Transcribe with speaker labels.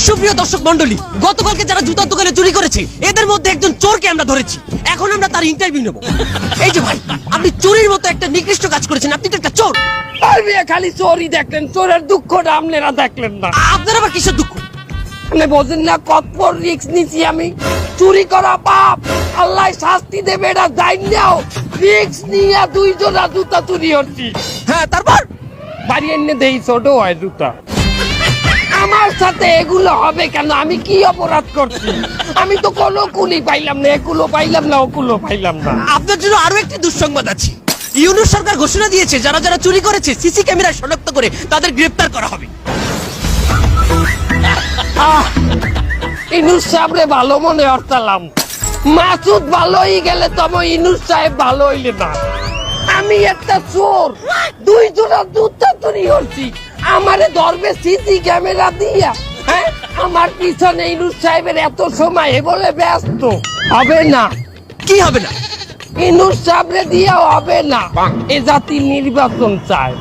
Speaker 1: সুপ্রিয় দর্শক মন্ডলী, গতকালকে যারা জুতার দোকানে চুরি করেছে এদের মধ্যে একজন চোরকে আমরা ধরেছি। এখন আমরা তার ইন্টারভিউ নেব। এই যে ভাই, আপনি চুরির মতো একটা নিকৃষ্ট কাজ করেছেন, আপনি তো একটা চোর।
Speaker 2: খালি চোরই দেখলেন, চোরের দুঃখটা আপনারা দেখলেন না।
Speaker 1: আপনার আবার কিসের দুঃখ?
Speaker 2: আপনি বোঝেন না কত বড় রিস্ক নিছি আমি। চুরি করা পাপ, আল্লাহ শাস্তি দেবে এটা জানিও। রিস্ক নিয়ে দুইজনা জুতা চুরি হচ্ছি।
Speaker 1: হ্যাঁ, তারপর
Speaker 2: বাড়ি এনে দেই ছোট হয় জুতা। আমার সাথে এগুলো হবে কেন? আমি কি অপরাধ করছি? আমি তো কোনো কুলি পাইলাম না, এগুলো পাইলাম না, ওগুলো পাইলাম না।
Speaker 1: আপনার জন্য আরো একটি দুঃসংবাদ আছে। ইউনূস সরকার ঘোষণা দিয়েছে যারা যারা চুরি করেছে সিসি ক্যামেরায় শনাক্ত করে তাদের গ্রেফতার করা হবে।
Speaker 2: ইনুস সাহেবরে ভালো মনে হরতালাম। মাসুদ ভালো হয়ে গেলে তো ইনুস সাহেব ভালো হইলে না। আমি একটা চোর, দুইজনা জুতা চুরি করছি, আমারে ধরবে সিসি ক্যামেরা দিয়া। হ্যাঁ, আমার পিছনে ইনুস সাহেবের এত সময় বলে ব্যস্ত হবে না।
Speaker 1: কি হবে না?
Speaker 2: ইনুস সাহেবরে দিয়া হবে না। এ জাতি নির্বাচন চায়।